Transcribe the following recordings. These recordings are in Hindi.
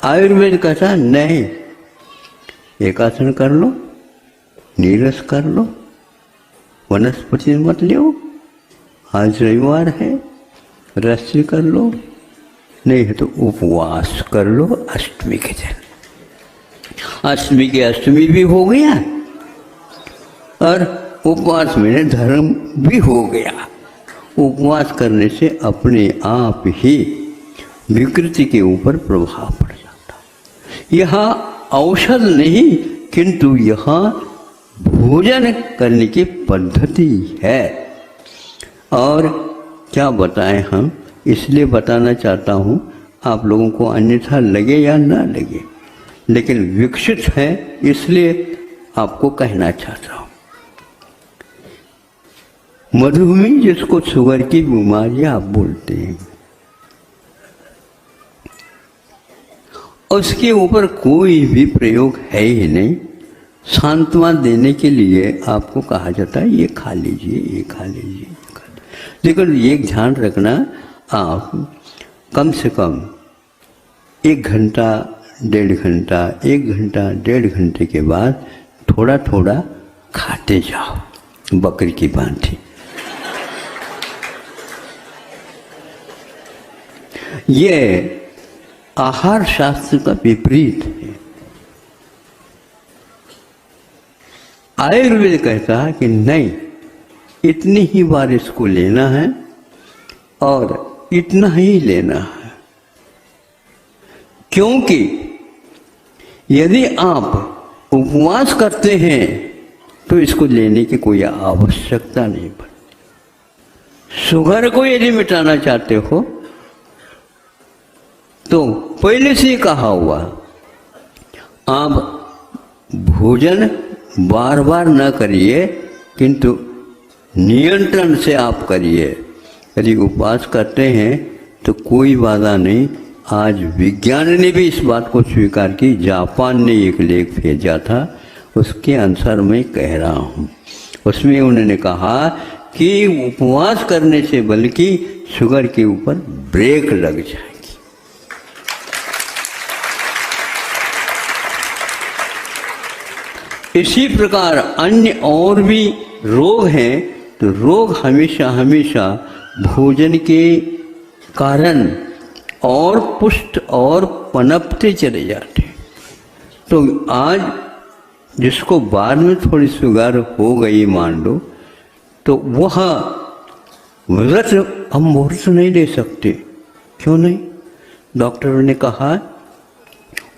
आयुर्वेद कहता नहीं, एक आसन कर लो, नीरस कर लो, वनस्पति मत लो, आज रविवार है रस्सी कर लो, नहीं है तो उपवास कर लो अष्टमी के दिन। अष्टमी की अष्टमी भी हो गया और उपवास में धर्म भी हो गया। उपवास करने से अपने आप ही विकृति के ऊपर प्रभाव पड़ जाता। यह औषध नहीं किंतु यह भोजन करने की पद्धति है। और क्या बताएं हम, इसलिए बताना चाहता हूँ, आप लोगों को अन्यथा लगे या ना लगे, लेकिन विकसित है इसलिए आपको कहना चाहता हूँ। मधुमेह जिसको शुगर की बीमारी आप बोलते हैं, उसके ऊपर कोई भी प्रयोग है ही नहीं। सांत्वना देने के लिए आपको कहा जाता है ये खा लीजिए, ये खा लीजिए, लेकिन ये ध्यान रखना, आप कम से कम 1 घंटा 1.5 घंटा 1 घंटा 1.5 घंटे के बाद थोड़ा थोड़ा खाते जाओ, बकरी की भांति। ये आहार शास्त्र का विपरीत है। आयुर्वेद कहता है कि नहीं, इतनी ही बार इसको लेना है और इतना ही लेना है, क्योंकि यदि आप उपवास करते हैं तो इसको लेने की कोई आवश्यकता नहीं पड़ती। शुगर को यदि मिटाना चाहते हो तो पहले से ही कहा हुआ, आप भोजन बार बार न करिए किंतु नियंत्रण से आप करिए। यदि उपवास करते हैं तो कोई बाधा नहीं। आज विज्ञान ने भी इस बात को स्वीकार की। जापान ने एक लेख भेजा था, उसके अनुसार मैं कह रहा हूँ। उसमें उन्होंने कहा कि उपवास करने से बल्कि शुगर के ऊपर ब्रेक लग जाएगी। इसी प्रकार अन्य और भी रोग हैं, तो रोग हमेशा हमेशा भोजन के कारण और पुष्ट और पनपते चले जाते। तो आज जिसको बाद में थोड़ी शुगर हो गई मान लो, तो वह व्रत हम मुहूर्त नहीं ले सकते। क्यों नहीं? डॉक्टरों ने कहा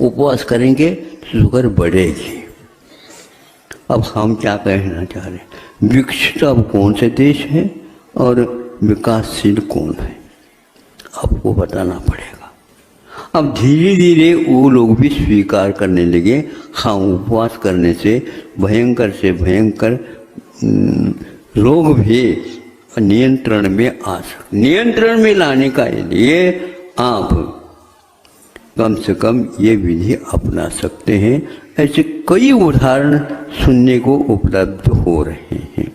उपवास करेंगे तो शुगर बढ़ेगी। अब हम क्या कहना चाह रहे हैं, विकसित अब कौन से देश है और विकासशील कौन है, आपको बताना पड़ेगा। अब धीरे धीरे वो लोग भी स्वीकार करने लगे, हाँ उपवास करने से भयंकर रोग भी नियंत्रण में आ सकते। नियंत्रण में लाने का लिए आप कम से कम ये विधि अपना सकते हैं। ऐसे कई उदाहरण सुनने को उपलब्ध हो रहे हैं।